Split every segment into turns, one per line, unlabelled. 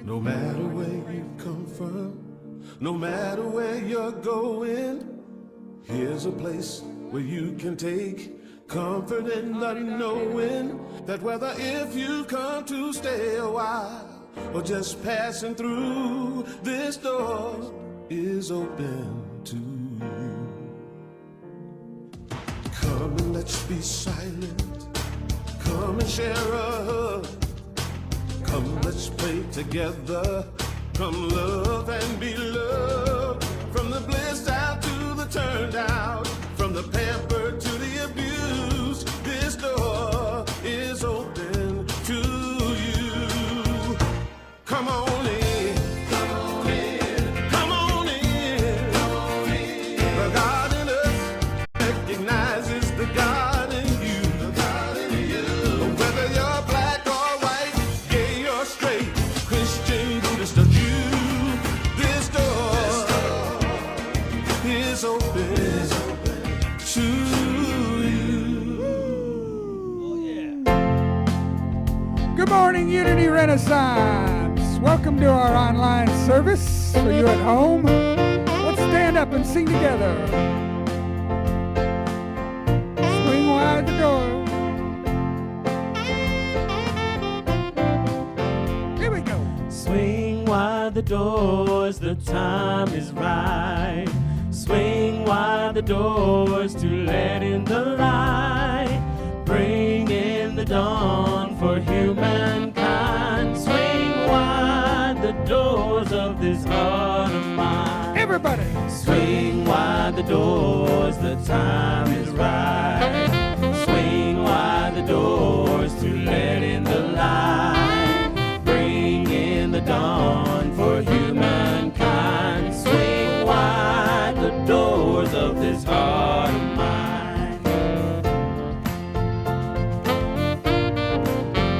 No matter where you come from, no matter where you're going, here's a place where you can take comfort in not knowing that whether if you come to stay a while or just passing through, this door is open to you. Come and let's be silent. Come and share a hug. Come, let's pray together. Come love and be loved. From the blissed out to the turned out, from the pampered to the abused, this door is open to you. Come on in. Come on in. Come on in. Come on in. The God in us recognizes the God in you. The God in you. Whether you're black or white, gay or straight, Christian, Buddhist or Jew, this door is open to you.
Oh, yeah. Good morning, Unity Renaissance. Welcome to our online service for you at home. Let's stand up and sing together. Swing wide the door. Here we go.
Swing wide the doors, the time is right. Swing wide the doors to let in the light. Bring in the dawn for humankind. Swing wide the doors of this heart of mine.
Everybody.
Swing wide the doors, the time is right. Swing wide the doors to let in the light. Bring in the dawn for humankind. Swing wide the doors of this heart of mine.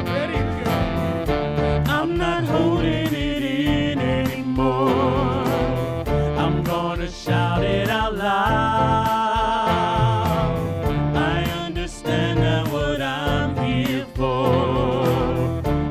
Ready to go.
I'm not holding it in anymore. I'm gonna shout it out loud. I understand now what I'm here for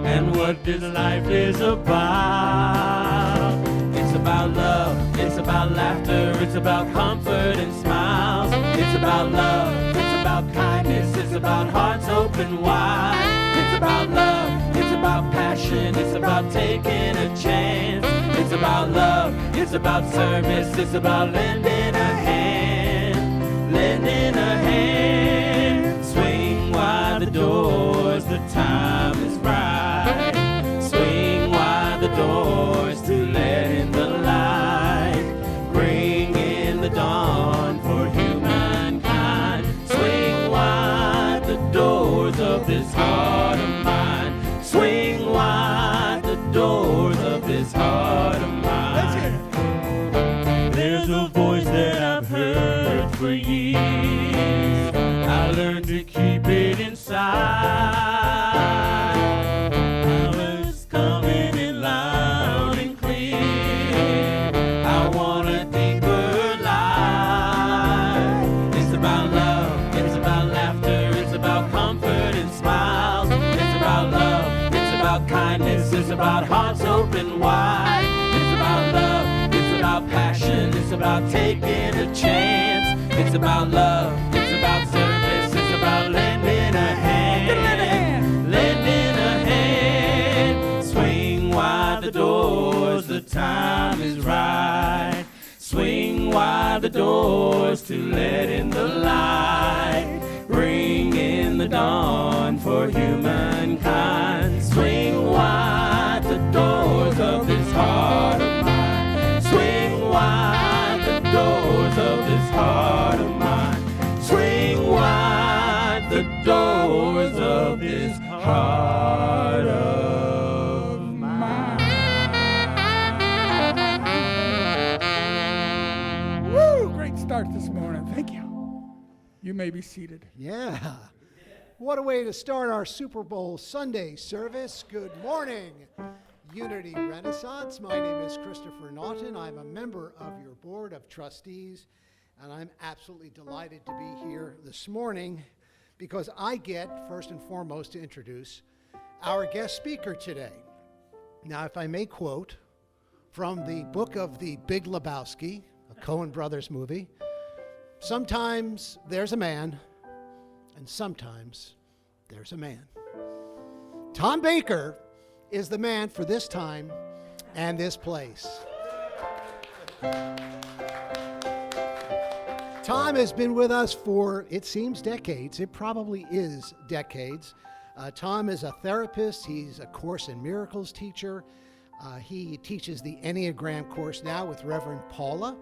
and what this life is about. It's about love, it's about laughter, it's about comfort and smiles. It's about love, it's about kindness, it's about hearts open wide. It's about love, it's about passion, it's about taking a chance. It's about love, it's about service, it's about lending a hand, lending a hand. Swing wide the doors, the time is right. Swing wide the doors to let in the light. Bring in the dawn for humankind. Swing wide the doors of this heart of mine. Swing wide the doors of this heart of mine.
Let's hear it.
There's a voice that I've heard for years. I learned to keep it inside. I was coming in loud and clear. I want a deeper life. It's about love, it's about laughter, it's about comfort and smiles. It's about love, it's about kindness, it's about hearts open wide. It's about love, it's about passion, it's about taking a chance. It's about love, it's about service, it's about lending a hand. Lending a hand. Swing wide the doors, the time is right. Swing wide the doors to let in the light. Bring in the dawn for humankind. Swing wide the doors of this heart of mine. Swing wide the doors of this heart of mine. Swing wide the doors of this heart of mine.
Woo! Great start this morning. Thank you. You may be seated.
Yeah. What a way to start our Super Bowl Sunday service. Good morning, Unity Renaissance. My name is Christopher Naughton. I'm a member of your board of trustees, and I'm absolutely delighted to be here this morning because I get, first and foremost, to introduce our guest speaker today. Now, if I may quote from the book of The Big Lebowski, a Coen Brothers movie, sometimes there's a man, and sometimes there's a man. Tom Baker is the man for this time and this place. Tom has been with us for, it seems, decades. It probably is decades. Tom is a therapist. He's a Course in Miracles teacher. He teaches the Enneagram course now with Reverend Paula.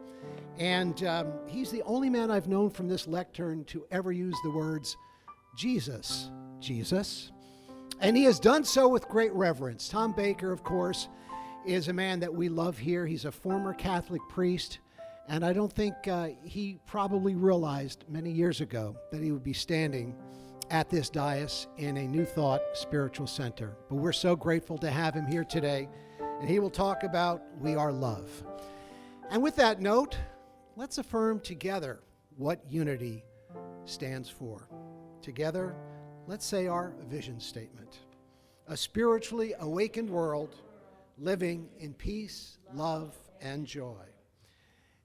And he's the only man I've known from this lectern to ever use the words Jesus, Jesus. And he has done so with great reverence. Tom Baker, of course, is a man that we love here. He's a former Catholic priest. And I don't think he probably realized many years ago that he would be standing at this dais in a New Thought Spiritual Center. But we're so grateful to have him here today, and he will talk about We Are Love. And with that note, let's affirm together what unity stands for. Together, let's say our vision statement. A spiritually awakened world living in peace, love, and joy.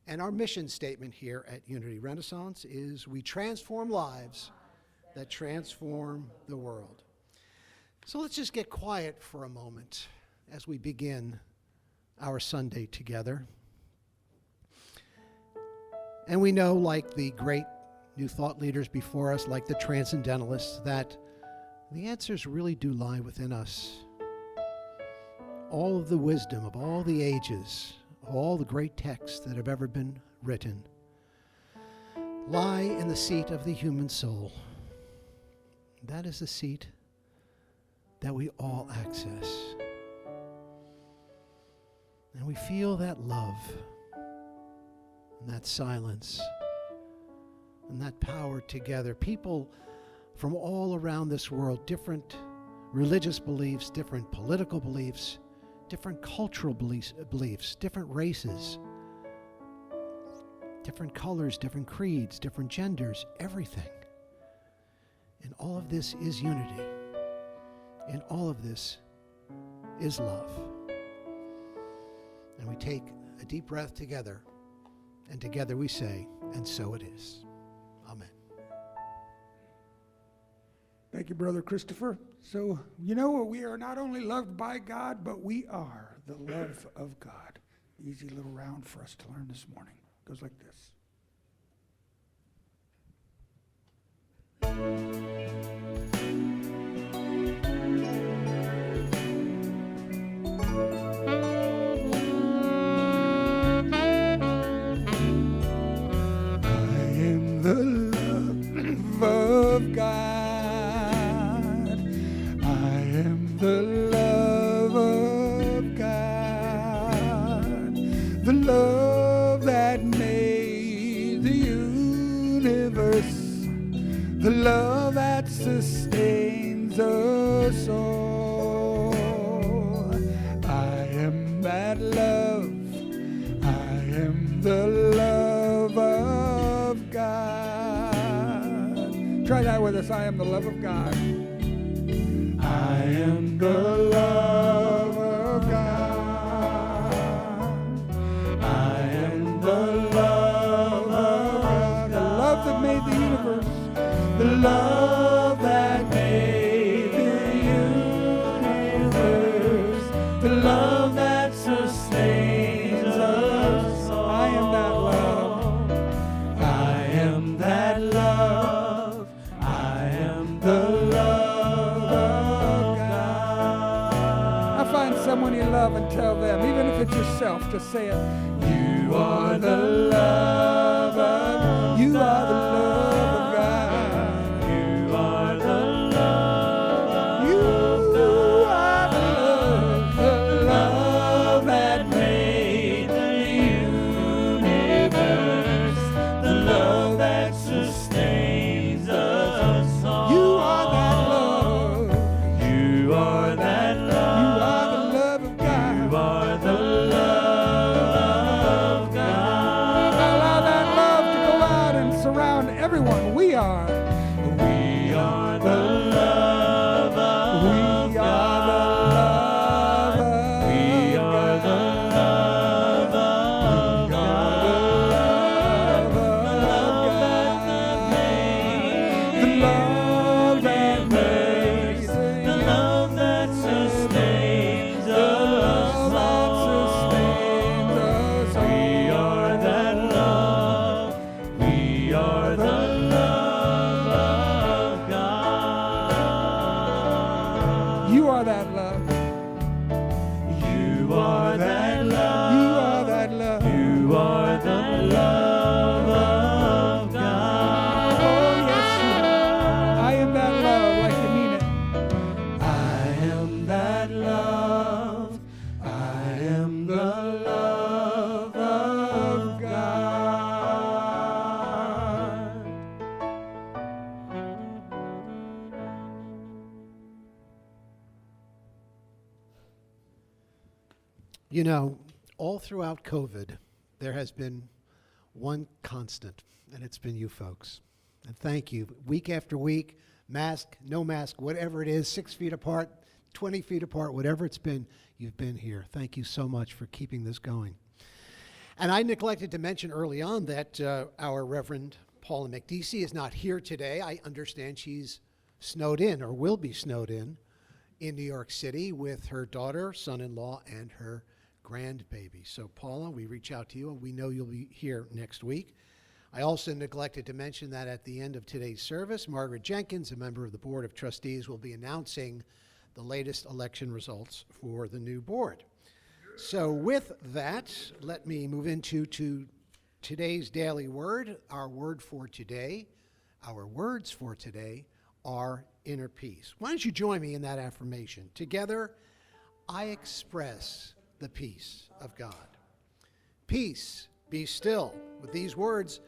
And our mission statement here at Unity Renaissance is we transform lives that transform the world. So let's just get quiet for a moment as we begin our Sunday together. And we know, like the great New Thought leaders before us, like the Transcendentalists, that the answers really do lie within us. All of the wisdom of all the ages, all the great texts that have ever been written, lie in the seat of the human soul. That is the seat that we all access. And we feel that love, and that silence, and that power together. People from all around this world, different religious beliefs, different political beliefs, different cultural beliefs, different races, different colors, different creeds, different genders, everything. And all of this is unity. And all of this is love. And we take a deep breath together, and together we say, and so it is. Amen.
Thank you, Brother Christopher. So, you know, we are not only loved by God, but we are the love of God. Easy little round for us to learn this morning. It goes like this. The love of God. I am the love of God. The love that made the universe. The love that sustains us all. I am that love. I am the love of God. Try that with us. I am the love of God. I am the love of God. I am the love of God. The love that made the universe. The love that made the universe. The love that sustains us all. I am that love. I am that love. I am the love of God. I find someone you love and tell them, even if it's yourself, just say it. You are the love of, you are the love of God. You are the love of, you are the love that made the universe, the love that sustains us all. You are that love. You are that love. You are the love of God. You are the love of God. Allow that love to go out and surround are that love.
You are that love.
You are that love.
You are the love of God.
Oh, yes, you are. I am that love, like you mean it.
I am that love. I am the love of God.
You know, all throughout COVID, there has been one constant, and it's been you folks. And thank you. Week after week, mask, no mask, whatever it is, 6 feet apart, 20 feet apart, whatever it's been, you've been here. Thank you so much for keeping this going. And I neglected to mention early on that our Reverend Paula McDeasy is not here today. I understand she's snowed in, or will be snowed in New York City with her daughter, son-in-law, and her grandbaby. So Paula, we reach out to you, and we know you'll be here next week. I also neglected to mention that at the end of today's service, Margaret Jenkins, a member of the Board of Trustees, will be announcing the latest election results for the new board. So with that, let me move into today's daily word. Our words for today are inner peace. Why don't you join me in that affirmation? Together, I express the peace of God. Peace, be still. With these words,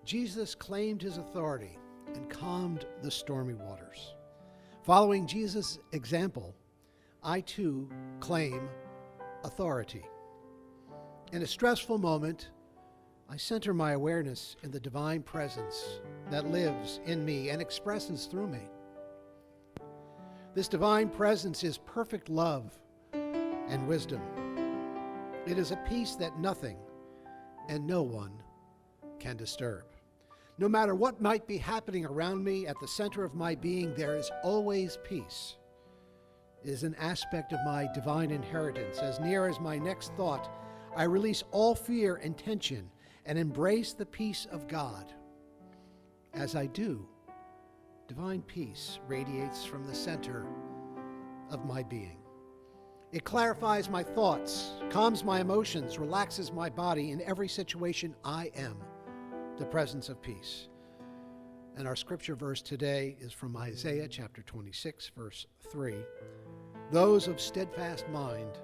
Jesus claimed his authority and calmed the stormy waters. Following Jesus' example, I too claim authority. In a stressful moment, I center my awareness in the divine presence that lives in me and expresses through me. This divine presence is perfect love and wisdom. It is a peace that nothing and no one can disturb. No matter what might be happening around me, at the center of my being, there is always peace. It is an aspect of my divine inheritance. As near as my next thought, I release all fear and tension and embrace the peace of God. As I do, divine peace radiates from the center of my being. It clarifies my thoughts, calms my emotions, relaxes my body. In every situation, I am the presence of peace. And our scripture verse today is from Isaiah chapter 26, verse 3. Those of steadfast mind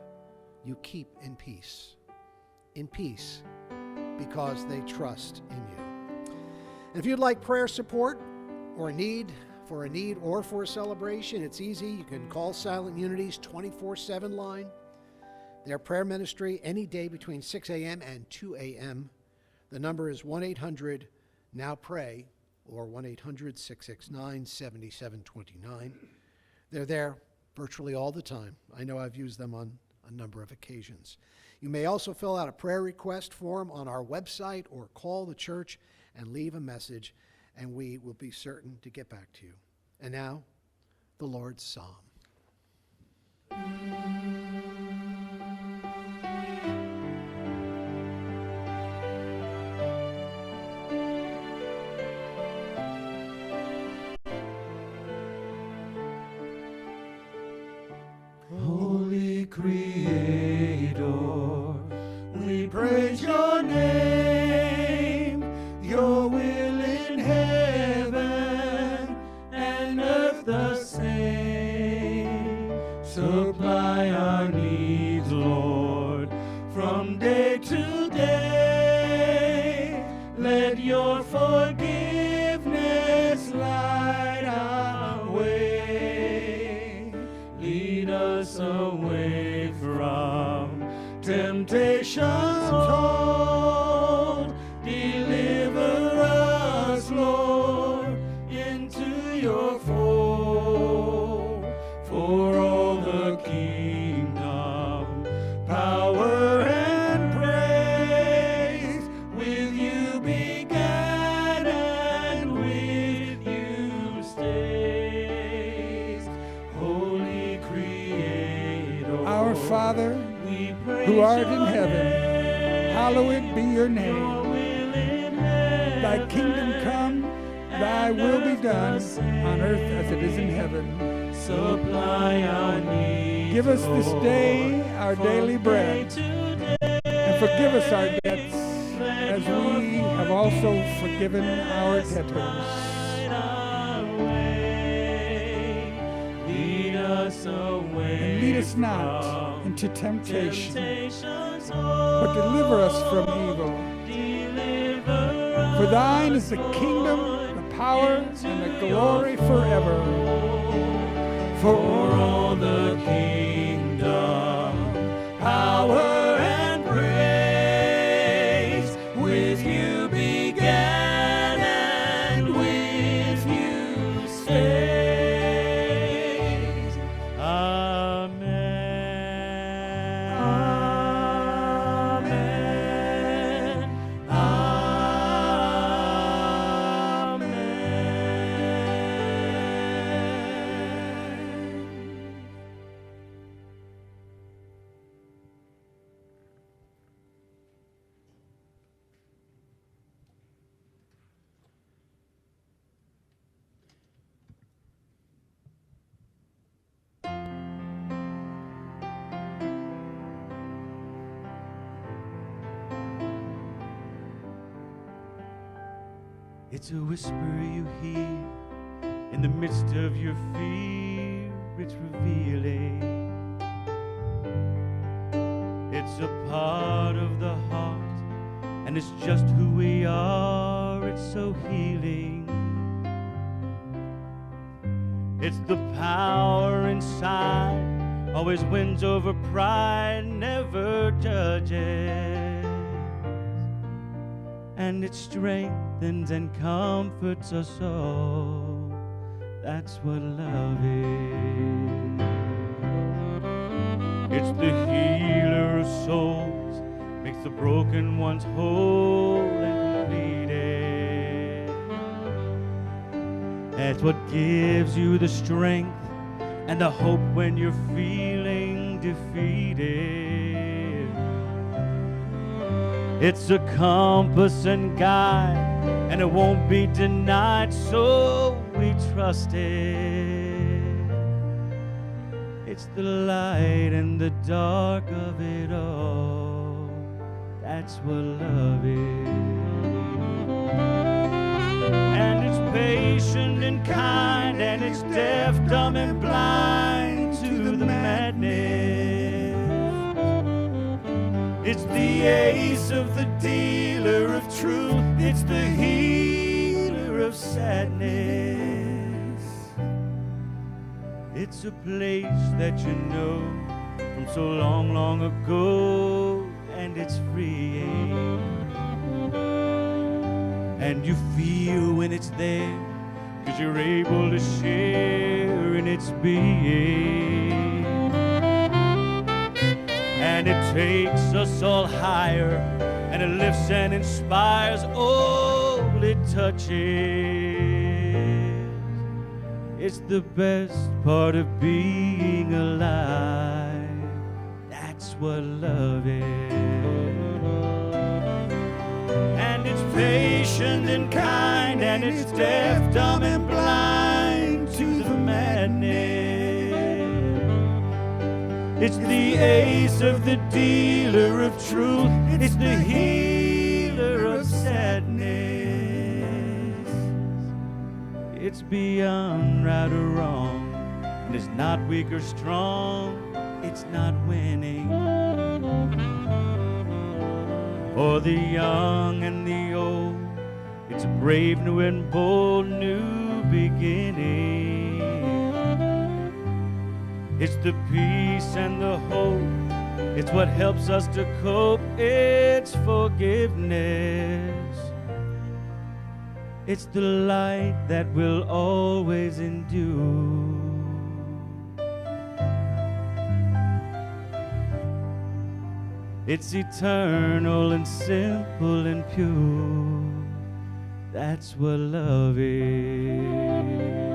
you keep in peace because they trust in you. And if you'd like prayer support or a need or for a celebration, it's easy. You can call Silent Unity's 24/7 line. Their prayer ministry any day between 6 a.m. and 2 a.m. The number is 1-800-NOW-PRAY or 1-800-669-7729. They're there virtually all the time. I know I've used them on a number of occasions. You may also fill out a prayer request form on our website or call the church and leave a message, and we will be certain to get back to you. And now, the Lord's Psalm.
Holy Creator, we praise your name. Your will in heaven and earth the same. Supply our needs, Lord, from day to day. Let your forgiveness light our way. Lead us away from temptation's hold. Deliver us, Lord, into your fold. For all the kingdom, power, and praise, with you began and with you stays. Holy Creator,
Our Father,
we praise
who art
your
in heaven,
name.
hallowed be your name.
Your will in heaven,
Thy kingdom come, thy will be done, on earth as it is in heaven.
supply our needs.
Give us this day our
from
daily
day
bread,
to day.
and forgive us our debts as we have also forgiven our debtors.
Light our way. Lead us away.
And lead us not
from
into temptation,
temptations,
but deliver us from evil.
Deliver
For thine is the kingdom, the power, and the glory forever.
for all the kingdom, power and praise. With you began and with you stays. Amen. Amen. Amen. It's a whisper you hear in the midst of your fear. It's revealing. It's a part of the heart, and it's just who we are. It's so healing. It's the power inside, always wins over pride, never judges. And it strengthens and comforts us all. That's what love is. It's the healer of souls, makes the broken ones whole and completed. That's what gives you the strength and the hope when you're feeling defeated. It's a compass and guide, and it won't be denied, so we trust it. It's the light and the dark of it all. That's what love is. And it's patient and kind, and it's deaf, dumb, and blind to the madness. It's the ace of the dealer of truth. It's the healer of sadness. It's a place that you know from so long, long ago, and it's freeing. And you feel when it's there, 'cause you're able to share in its being. And it takes us all higher, and it lifts and inspires all it touches. It's the best part of being alive. That's what love is. And it's patient and kind, and it's deaf, dumb, and blind to the madness. It's the ace of the dealer of truth. It's the healer of sadness. It's beyond right or wrong, and it's not weak or strong. It's not winning. For the young and the old, it's a brave, new, and bold new beginning. It's the peace and the hope. It's what helps us to cope. It's forgiveness. It's the light that will always endure. It's eternal and simple and pure. That's what love is.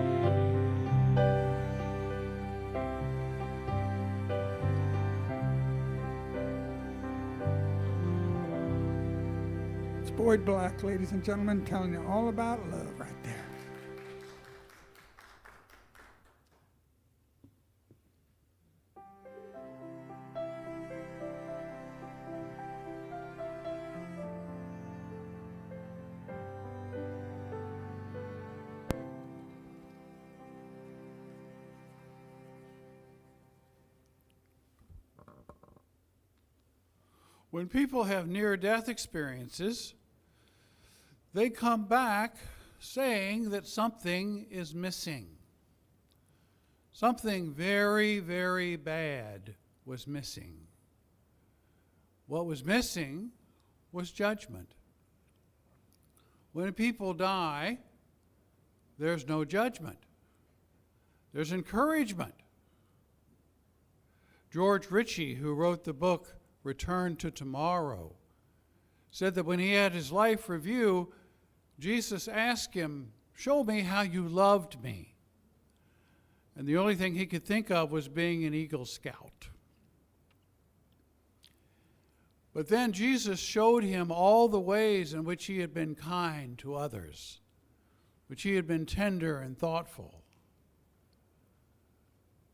Boyd Black, ladies and gentlemen, telling you all about love right there. When people have near-death experiences, they come back saying that something is missing. Something very, very bad was missing. What was missing was judgment. When people die, there's no judgment. There's encouragement. George Ritchie, who wrote the book Return to Tomorrow, said that when he had his life review, Jesus asked him, "Show me how you loved me." And the only thing he could think of was being an Eagle Scout. But then Jesus showed him all the ways in which he had been kind to others, which he had been tender and thoughtful.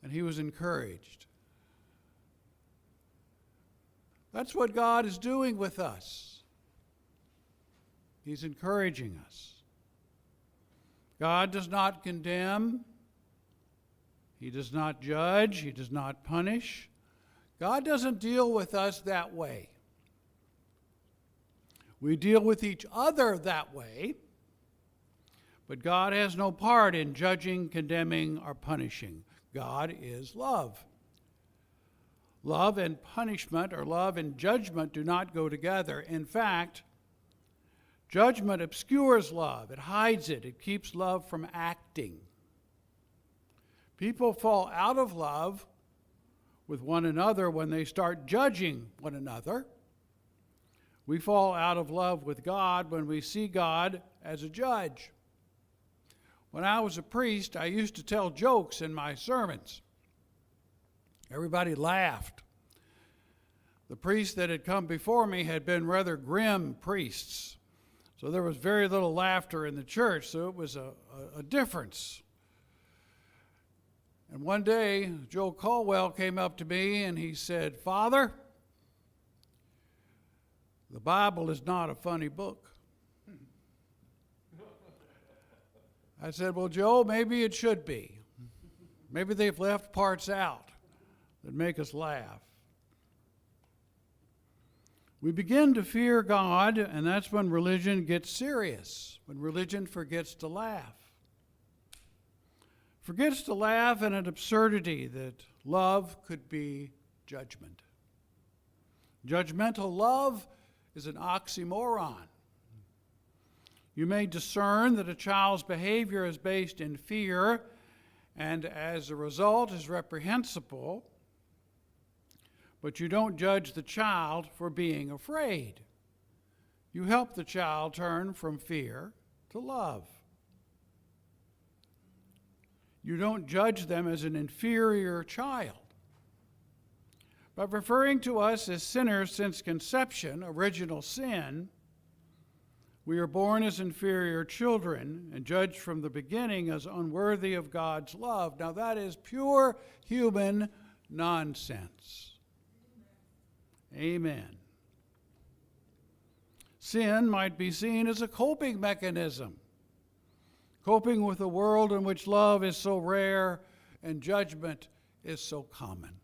And he was encouraged. That's what God is doing with us. He's encouraging us. God does not condemn. He does not judge. He does not punish. God doesn't deal with us that way. We deal with each other that way, but God has no part in judging, condemning, or punishing. God is love. Love and punishment, or love and judgment, do not go together. In fact, judgment obscures love. It hides it. It keeps love from acting. People fall out of love with one another when they start judging one another. We fall out of love with God when we see God as a judge. When I was a priest, I used to tell jokes in my sermons. Everybody laughed. The priests that had come before me had been rather grim priests, so there was very little laughter in the church, so it was a difference. And one day, Joe Caldwell came up to me and he said, "Father, the Bible is not a funny book." I said, "Well, Joe, maybe it should be. Maybe they've left parts out that make us laugh." We begin to fear God, and that's when religion gets serious, when religion forgets to laugh. Forgets to laugh at an absurdity that love could be judgment. Judgmental love is an oxymoron. You may discern that a child's behavior is based in fear and as a result is reprehensible, but you don't judge the child for being afraid. You help the child turn from fear to love. You don't judge them as an inferior child. By referring to us as sinners since conception, original sin, we are born as inferior children and judged from the beginning as unworthy of God's love. Now that is pure human nonsense. Amen. Sin might be seen as a coping mechanism, coping with a world in which love is so rare and judgment is so common.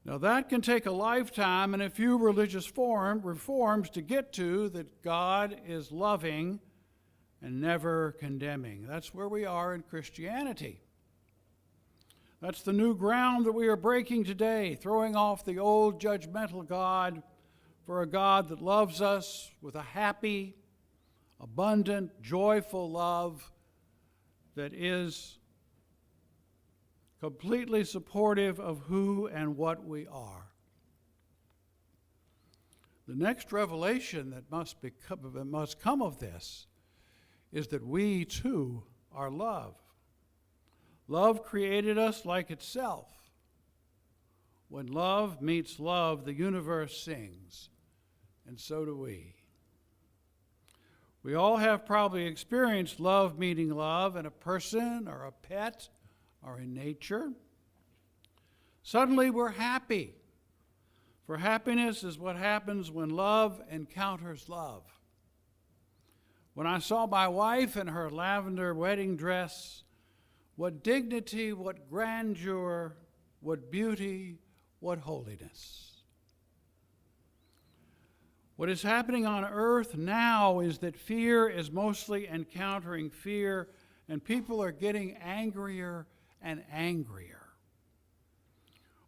Now that can take a lifetime and a few religious reforms to get to that God is loving and never condemning. That's where we are in Christianity. That's the new ground that we are breaking today, throwing off the old judgmental God for a God that loves us with a happy, abundant, joyful love that is completely supportive of who and what we are. The next revelation that must come of this is that we too are love. Love created us like itself. When love meets love, the universe sings, and so do we. We all have probably experienced love meeting love in a person or a pet or in nature. Suddenly we're happy. For happiness is what happens when love encounters love. When I saw my wife in her lavender wedding dress, what dignity, what grandeur, what beauty, what holiness. What is happening on earth now is that fear is mostly encountering fear, and people are getting angrier and angrier.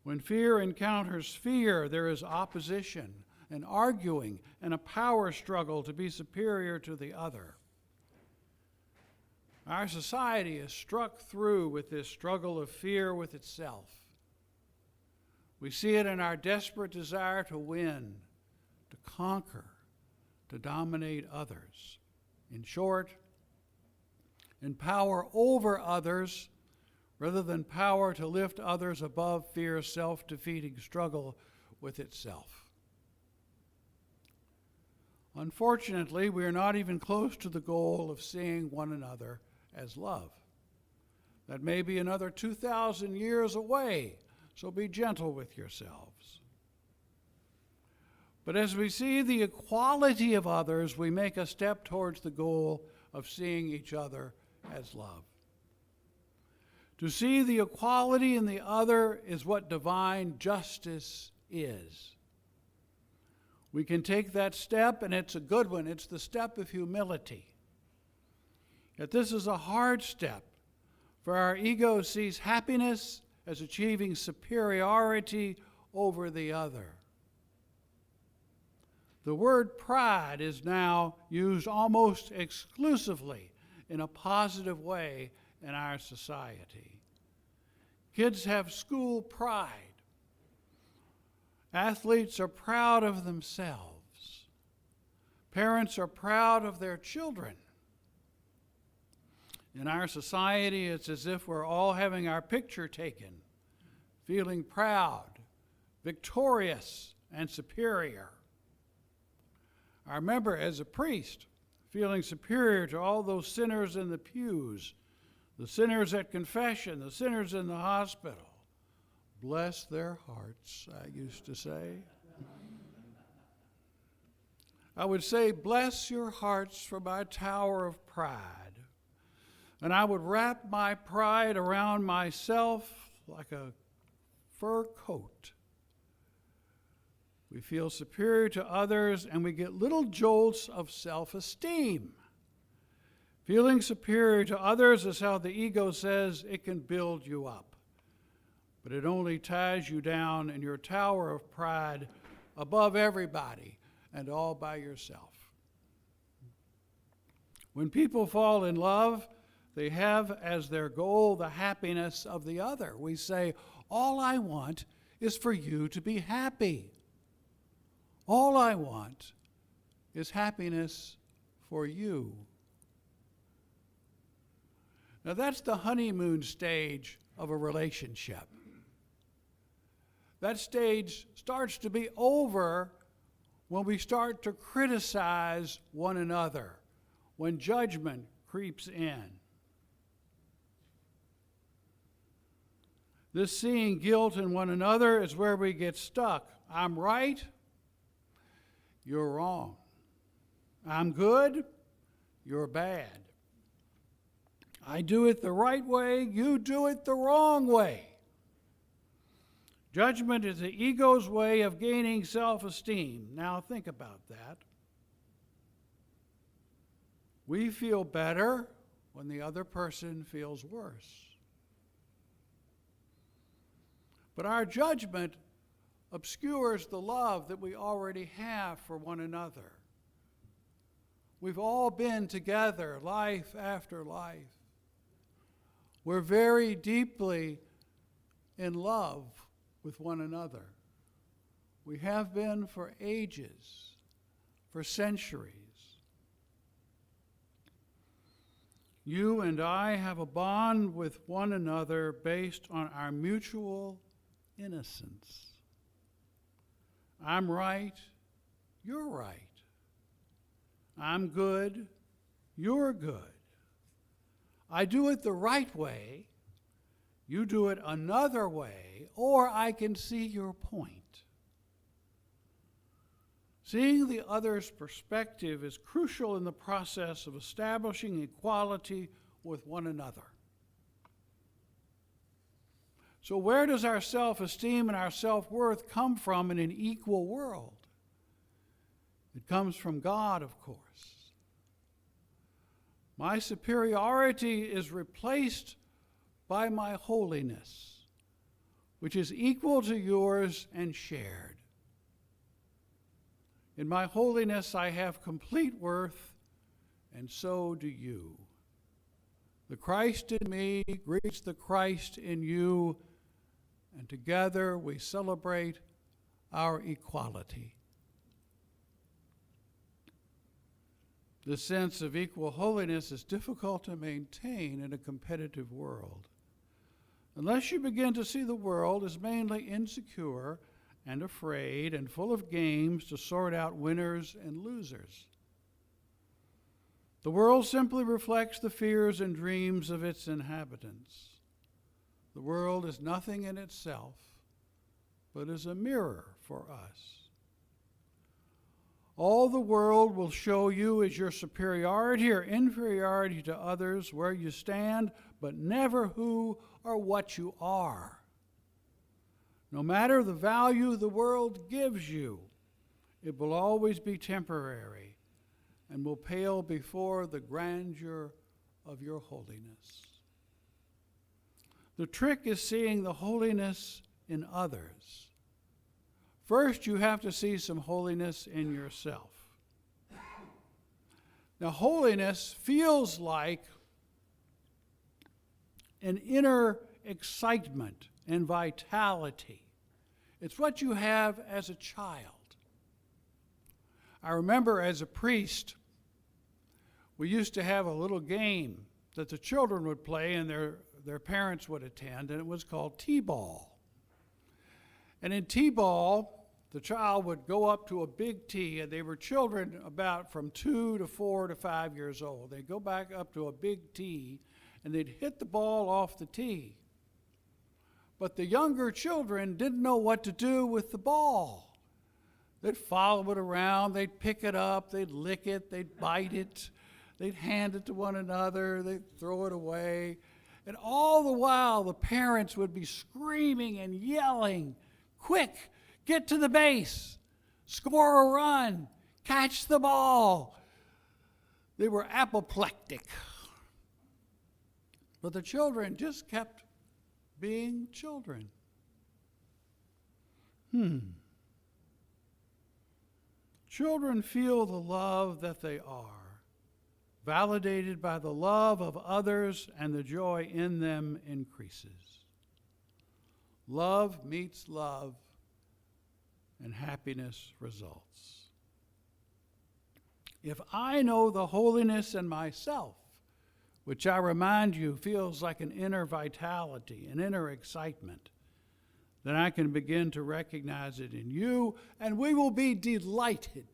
When fear encounters fear, there is opposition and arguing and a power struggle to be superior to the other. Our society is struck through with this struggle of fear with itself. We see it in our desperate desire to win, to conquer, to dominate others. In short, in power over others rather than power to lift others above fear's self-defeating struggle with itself. Unfortunately, we are not even close to the goal of seeing one another as love. That may be another 2,000 years away, so be gentle with yourselves. But as we see the equality of others, we make a step towards the goal of seeing each other as love. To see the equality in the other is what divine justice is. We can take that step, and it's a good one. It's the step of humility. Yet this is a hard step, for our ego sees happiness as achieving superiority over the other. The word pride is now used almost exclusively in a positive way in our society. Kids have school pride. Athletes are proud of themselves. Parents are proud of their children. In our society, it's as if we're all having our picture taken, feeling proud, victorious, and superior. I remember as a priest feeling superior to all those sinners in the pews, the sinners at confession, the sinners in the hospital. Bless their hearts, I used to say. I would say, bless your hearts from my tower of pride. And I would wrap my pride around myself like a fur coat. We feel superior to others, and we get little jolts of self-esteem. Feeling superior to others is how the ego says it can build you up. But it only ties you down in your tower of pride above everybody and all by yourself. When people fall in love, they have as their goal the happiness of the other. We say, all I want is for you to be happy. All I want is happiness for you. Now that's the honeymoon stage of a relationship. That stage starts to be over when we start to criticize one another, when judgment creeps in. This seeing guilt in one another is where we get stuck. I'm right, you're wrong. I'm good, you're bad. I do it the right way, you do it the wrong way. Judgment is the ego's way of gaining self-esteem. Now think about that. We feel better when the other person feels worse. But our judgment obscures the love that we already have for one another. We've all been together life after life. We're very deeply in love with one another. We have been for ages, for centuries. You and I have a bond with one another based on our mutual innocence. I'm right, you're right. I'm good, you're good. I do it the right way, you do it another way, or I can see your point. Seeing the other's perspective is crucial in the process of establishing equality with one another. So where does our self-esteem and our self-worth come from in an equal world? It comes from God, of course. My superiority is replaced by my holiness, which is equal to yours and shared. In my holiness, I have complete worth, and so do you. The Christ in me greets the Christ in you, and together we celebrate our equality. This sense of equal holiness is difficult to maintain in a competitive world, unless you begin to see the world as mainly insecure and afraid and full of games to sort out winners and losers. The world simply reflects the fears and dreams of its inhabitants. The world is nothing in itself, but is a mirror for us. All the world will show you is your superiority or inferiority to others, where you stand, but never who or what you are. No matter the value the world gives you, it will always be temporary and will pale before the grandeur of your holiness. The trick is seeing the holiness in others. First, you have to see some holiness in yourself. Now, holiness feels like an inner excitement and vitality. It's what you have as a child. I remember as a priest, we used to have a little game that the children would play and their parents would attend, and it was called T-ball. And in T-ball, the child would go up to a big tee, and they were children about from 2 to 4 to 5 years old. They'd go back up to a big tee, and they'd hit the ball off the tee. But the younger children didn't know what to do with the ball. They'd follow it around, they'd pick it up, they'd lick it, they'd bite it, they'd hand it to one another, they'd throw it away. And all the while, the parents would be screaming and yelling, "Quick, get to the base, score a run, catch the ball." They were apoplectic. But the children just kept being children. Children feel the love that they are, validated by the love of others, and the joy in them increases. Love meets love, and happiness results. If I know the holiness in myself, which I remind you feels like an inner vitality, an inner excitement, then I can begin to recognize it in you, and we will be delighted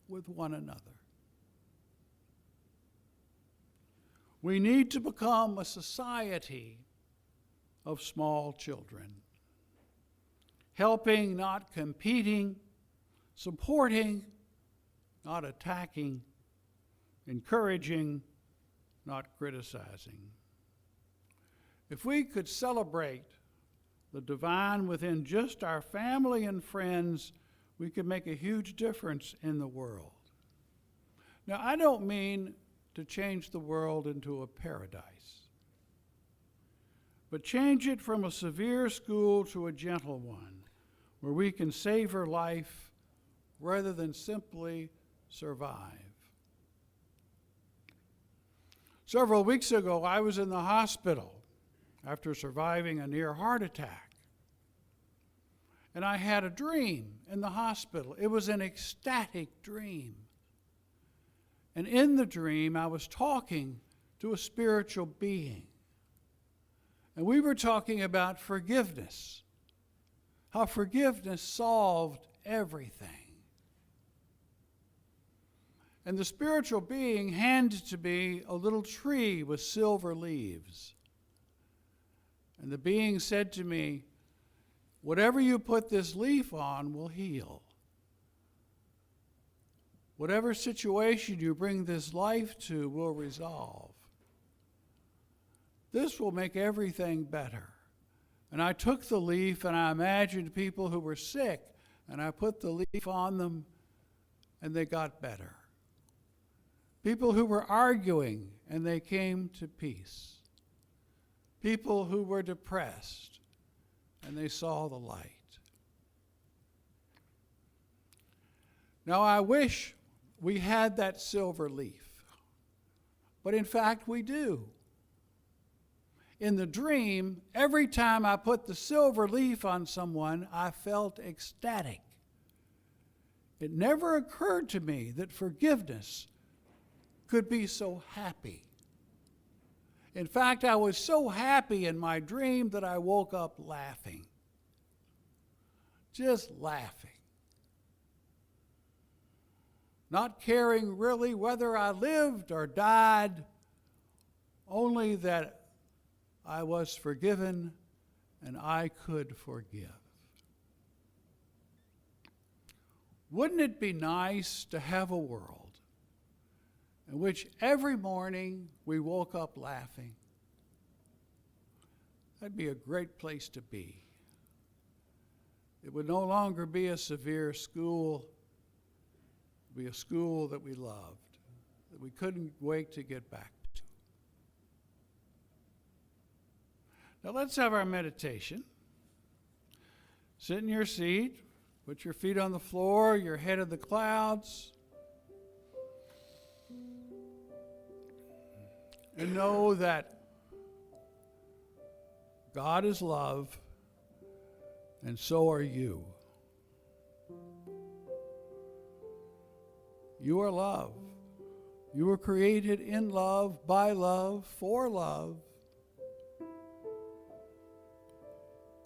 with one another. We need to become a society of small children, helping, not competing, supporting, not attacking, encouraging, not criticizing. If we could celebrate the divine within just our family and friends, we could make a huge difference in the world. Now, I don't mean to change the world into a paradise, but change it from a severe school to a gentle one, where we can savor life rather than simply survive. Several weeks ago, I was in the hospital after surviving a near heart attack. And I had a dream in the hospital. It was an ecstatic dream. And in the dream, I was talking to a spiritual being. And we were talking about forgiveness, how forgiveness solved everything. And the spiritual being handed to me a little tree with silver leaves. And the being said to me, "Whatever you put this leaf on will heal. Whatever situation you bring this life to will resolve." this will make everything better. And I took the leaf and I imagined people who were sick, and I put the leaf on them and they got better. People who were arguing and they came to peace. People who were depressed and they saw the light. Now I wish we had that silver leaf, but in fact we do. In the dream, every time I put the silver leaf on someone, I felt ecstatic. It never occurred to me that forgiveness could be so happy. In fact, I was so happy in my dream that I woke up laughing. Just laughing. Not caring really whether I lived or died, only that I was forgiven and I could forgive. Wouldn't it be nice to have a world in which every morning we woke up laughing? That'd be a great place to be. It would no longer be a severe school. It would be a school that we loved, that we couldn't wait to get back to. Now let's have our meditation. Sit in your seat. Put your feet on the floor, your head in the clouds. And know that God is love, and so are you. You are love. You were created in love, by love, for love.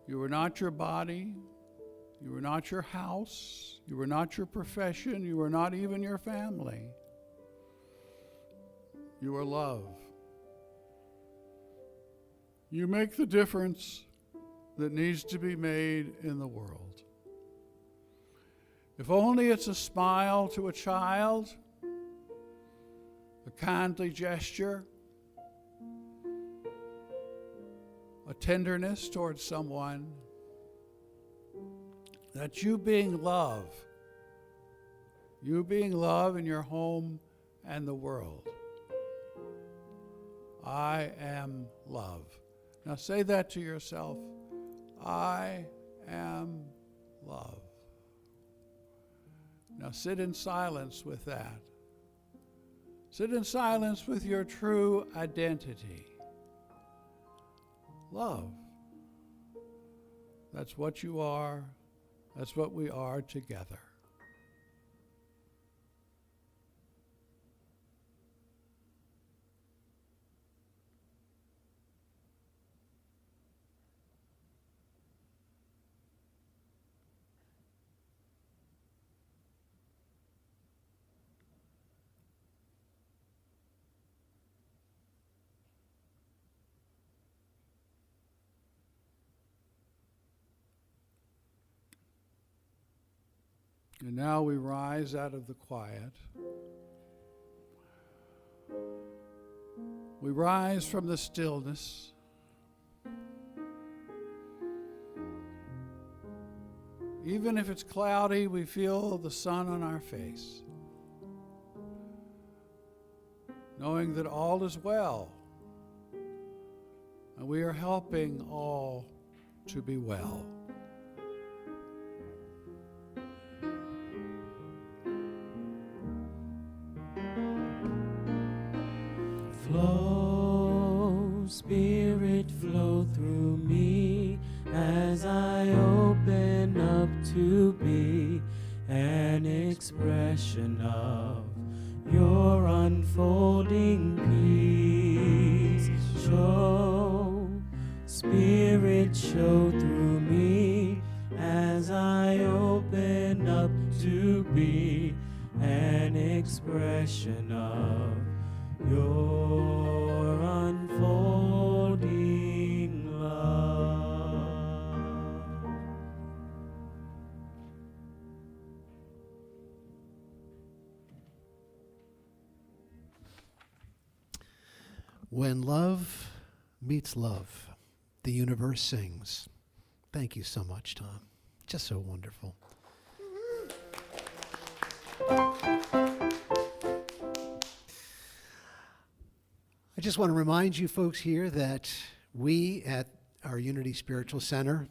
You are not your body. You are not your house. You are not your profession. You are not even your family. You are love. You make the difference that needs to be made in the world. If only it's a smile to a child, a kindly gesture, a tenderness towards someone, that you being love in your home and the world. I am love. Now say that to yourself. I am love. Now sit in silence with that. Sit in silence with your true identity. Love. That's what you are. That's what we are together. And now we rise out of the quiet. We rise from the stillness. Even if it's cloudy, we feel the sun on our face, knowing that all is well, and we are helping all to be well.
Flow, Spirit, flow through me as I open up to be an expression of your unfolding peace. Show, Spirit, show through me as I open up to be an expression of your unfolding love.
When love meets love. The universe sings. Thank you so much, Tom. Just so wonderful. I just want to remind you folks here that we at our Unity Spiritual Center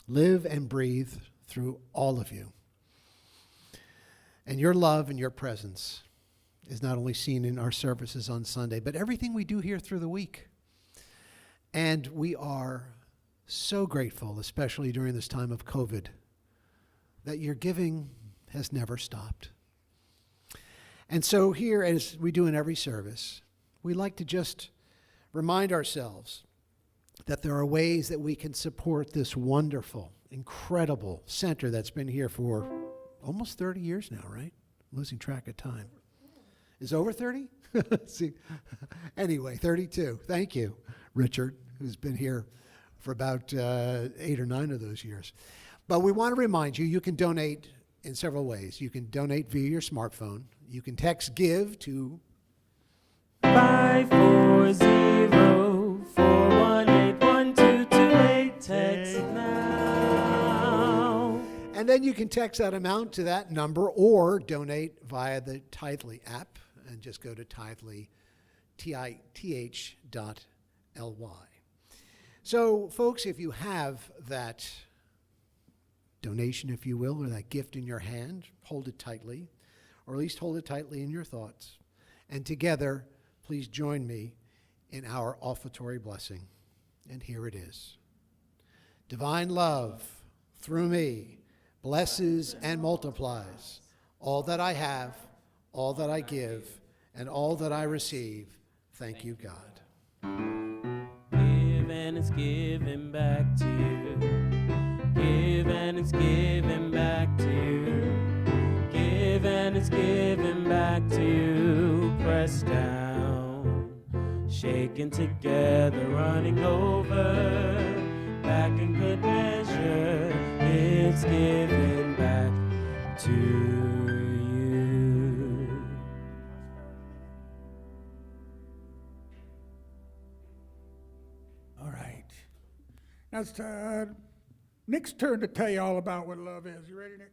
live and breathe through all of you. And your love and your presence is not only seen in our services on Sunday, but everything we do here through the week. And we are so grateful, especially during this time of COVID, that your giving has never stopped. And so here, as we do in every service, we like to just remind ourselves that there are ways that we can support this wonderful, incredible center that's been here for almost 30 years now, right? I'm losing track of time. Is over 30? See, anyway, 32. Thank you, Richard, who's been here for about 8 or 9 of those years. But we want to remind you, you can donate in several ways. You can donate via your smartphone. You can text GIVE to
540-418-1228. Text now.
And then you can text that amount to that number or donate via the Tithely app and just go to Tithely, TITH.ly. So, folks, if you have that donation, if you will, or that gift in your hand, hold it tightly, or at least hold it tightly in your thoughts. And together, please join me in our offertory blessing. And here it is. Divine love, through me, blesses and multiplies all that I have, all that I give, and all that I receive. Thank you, God.
Give and it's given back to you. Give and it's given back to you. Give and it's given back to you. Pressed down, shaken together, running over, back in good measure. It's given back to you.
All right. Now it's Nick's turn to tell you all about what love is. You ready, Nick?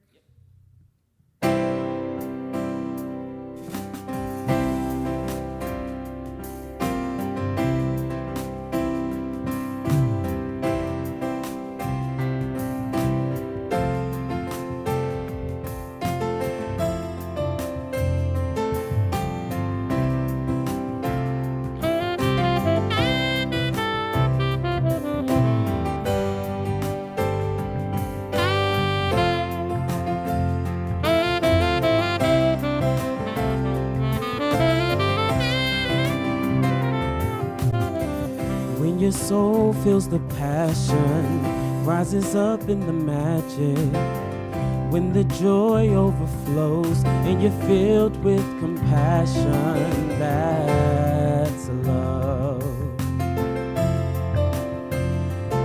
Your soul feels the passion, rises up in the magic. When the joy overflows and you're filled with compassion, that's love.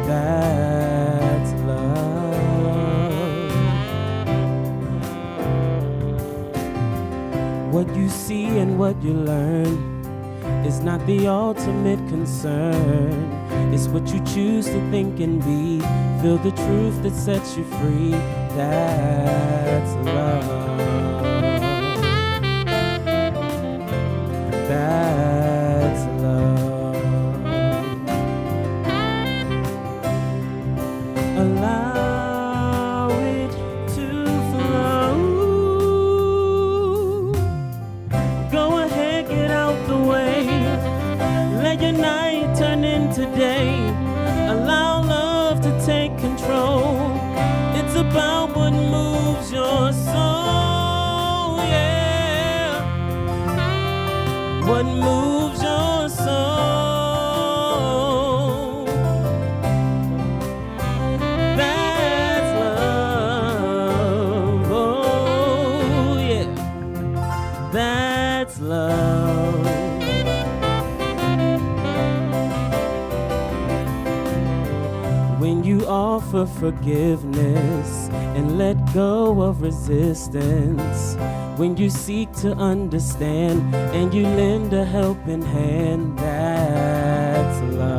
That's love. What you see and what you learn is not the ultimate concern. It's what you choose to think and be. Feel the truth that sets you free. That's love. That's love. Allow it to flow. Go ahead, get out the way. Let your night turn into day. Allow love to take control. It's about what moves your soul, yeah. What moves your soul. That's love, oh yeah. That's love. When you offer forgiveness and let go of resistance, when you seek to understand and you lend a helping hand, that's love.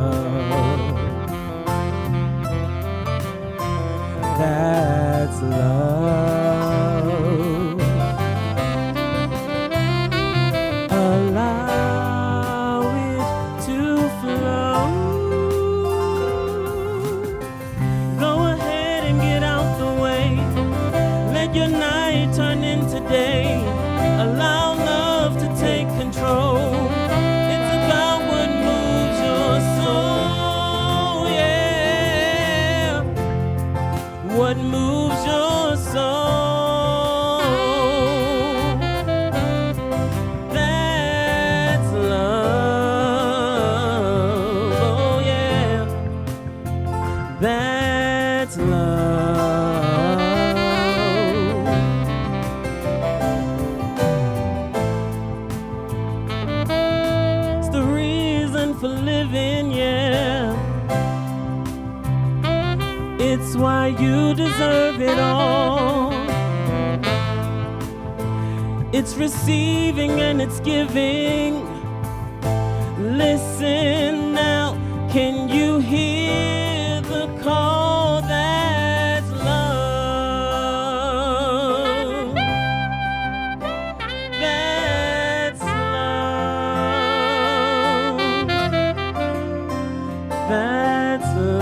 for living, yeah. It's why you deserve it all. It's receiving and it's giving. Listen now, can you hear the call? That's love. That's love. That's love.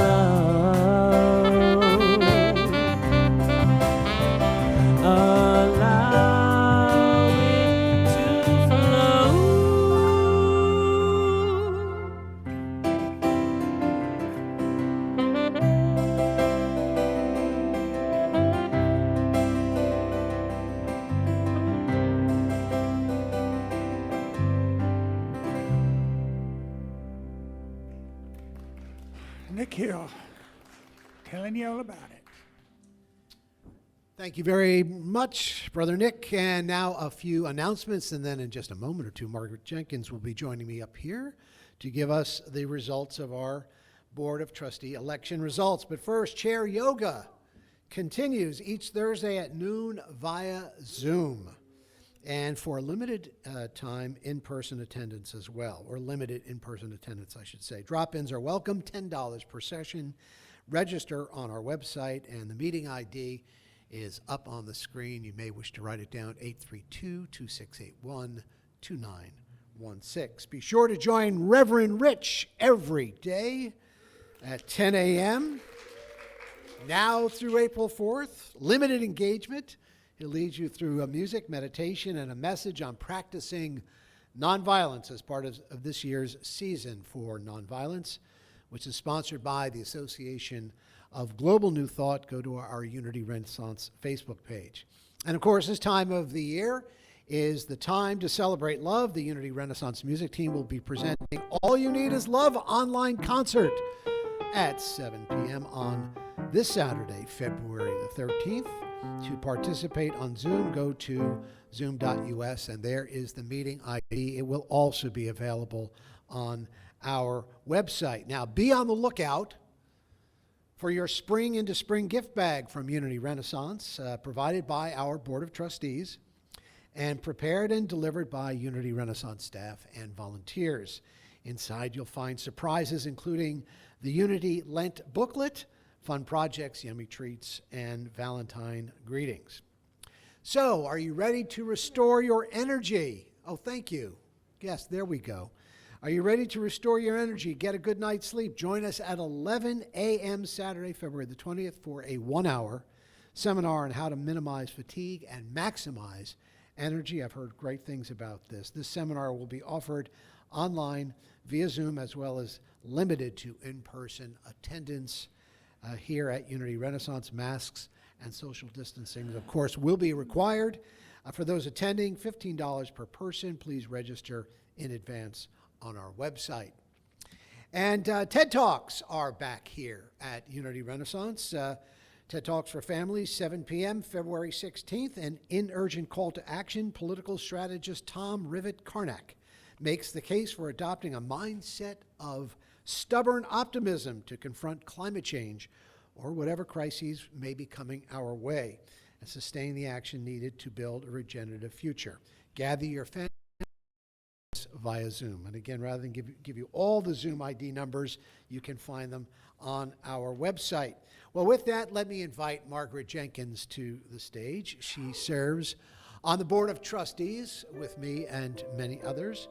Allow it to flow.
Nick Hill, telling you all about it.
Thank you very much, Brother Nick. And now a few announcements, and then in just a moment or two, Margaret Jenkins will be joining me up here to give us the results of our Board of Trustee election results. But first, Chair Yoga continues each Thursday at noon via Zoom, and for limited time in-person attendance as well, or limited in-person attendance, I should say. Drop-ins are welcome, $10 per session. Register on our website, and the meeting ID is up on the screen. You may wish to write it down, 832-2681-2916. Be sure to join Reverend Rich every day at 10 a.m. now through April 4th. Limited engagement. He'll lead you through a music, meditation, and a message on practicing nonviolence as part of this year's season for nonviolence, which is sponsored by the Association of Global New Thought. Go to our Unity Renaissance Facebook page. And of course, this time of the year is the time to celebrate love. The Unity Renaissance music team will be presenting All You Need Is Love online concert at 7 p.m. on this Saturday, February the 13th. To participate on Zoom, go to zoom.us, and there is the meeting ID. It will also be available on our website. Now, be on the lookout for your Spring into Spring gift bag from Unity Renaissance, provided by our Board of Trustees and prepared and delivered by Unity Renaissance staff and volunteers. Inside, you'll find surprises, including the Unity Lent booklet, fun projects, yummy treats, and Valentine greetings. So, are you ready to restore your energy? Oh, thank you. Yes, there we go. Are you ready to restore your energy? Get a good night's sleep. Join us at 11 a.m. Saturday, February the 20th for a 1-hour seminar on how to minimize fatigue and maximize energy. I've heard great things about this. This seminar will be offered online via Zoom, as well as limited to in-person attendance here at Unity Renaissance. Masks and social distancing, of course, will be required. For those attending, $15 per person. Please register in advance on our website. And TED Talks are back here at Unity Renaissance. TED Talks for Families, 7 p.m., February 16th. And in urgent call to action, political strategist Tom Rivett-Carnac makes the case for adopting a mindset of stubborn optimism to confront climate change or whatever crises may be coming our way, and sustain the action needed to build a regenerative future. Gather your family via Zoom. And again, rather than give you all the Zoom ID numbers, you can find them on our website. Well, with that, let me invite Margaret Jenkins to the stage. She serves on the Board of Trustees with me and many others.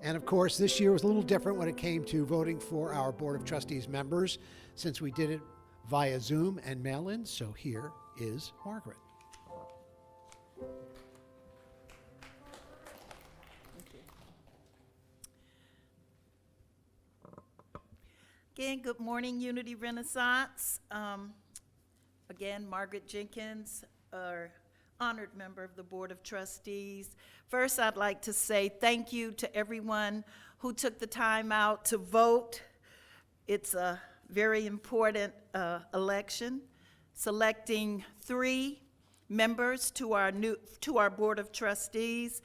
And of course, this year was a little different when it came to voting for our Board of Trustees members, since we did it via Zoom and mail-in. So here is Margaret.
Again, good morning, Unity Renaissance. Again, Margaret Jenkins, our honored member of the Board of Trustees. First, I'd like to say thank you to everyone who took the time out to vote. It's a very important election, selecting 3 members to our Board of Trustees.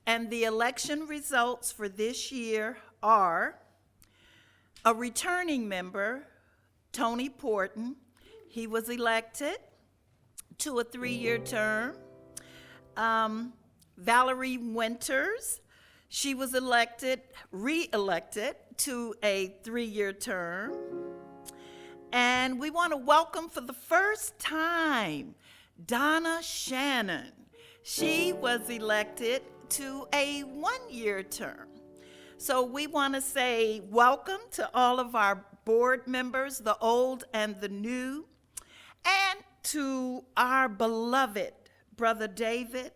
And the election results for this year are A returning member, Tony Porton, he was elected to a 3-year term. Valerie Winters, she was re-elected to a 3-year term. And we want to welcome for the first time, Donna Shannon. She was elected to a 1-year term. So we want to say welcome to all of our board members, the old and the new, and to our beloved Brother David.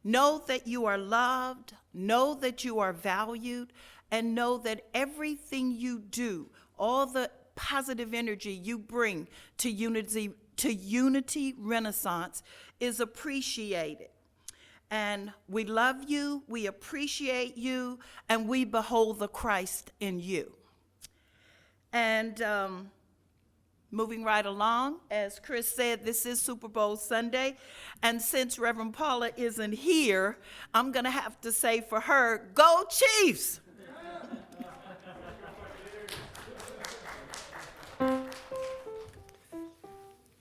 Know that you are loved, know that you are valued, and know that everything you do, all the positive energy you bring to Unity Renaissance is appreciated. And we love you, we appreciate you, and we behold the Christ in you. And moving right along, as Chris said, this is Super Bowl Sunday, and since Reverend Paula isn't here, I'm gonna have to say for her, go Chiefs!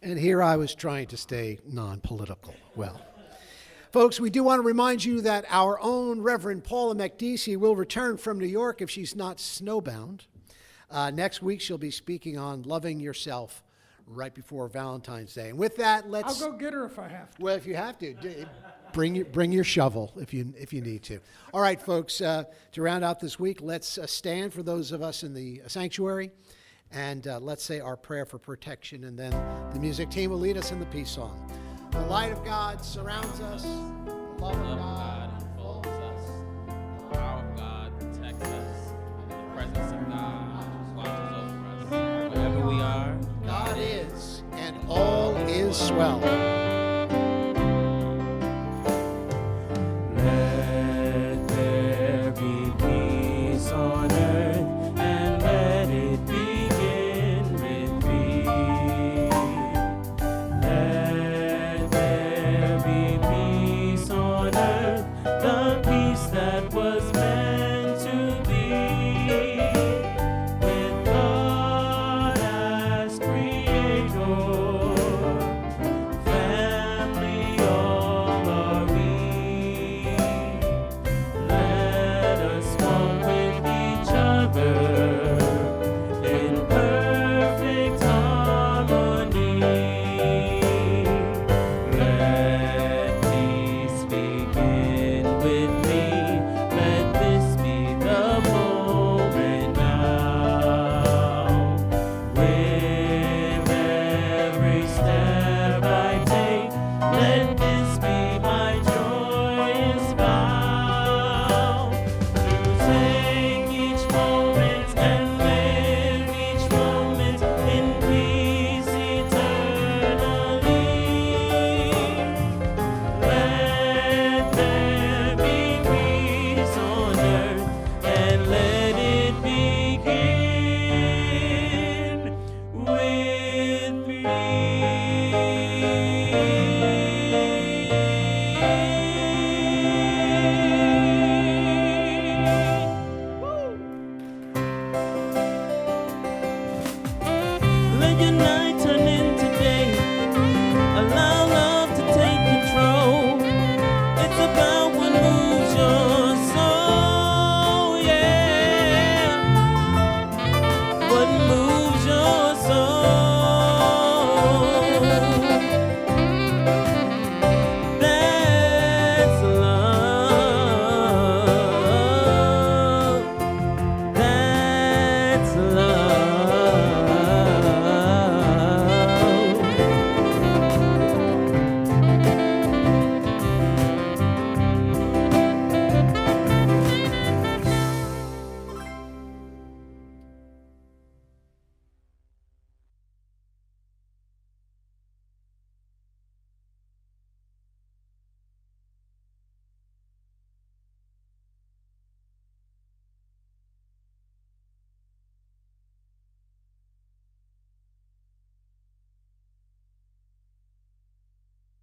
And here I was trying to stay non-political. Well, folks, we do want to remind you that our own Reverend Paula McDeasy will return from New York if she's not snowbound. Next week, she'll be speaking on loving yourself right before Valentine's Day. And with that, let's...
I'll go get her if I have to.
Well, if you have to, bring your shovel if you need to. All right, folks, to round out this week, let's stand for those of us in the sanctuary, and let's say our prayer for protection, and then the music team will lead us in the peace song. The light of God surrounds us. The love of God
enfolds us. The power of God protects us. The presence of God watches over us. Wherever we are,
God is, and all is swell.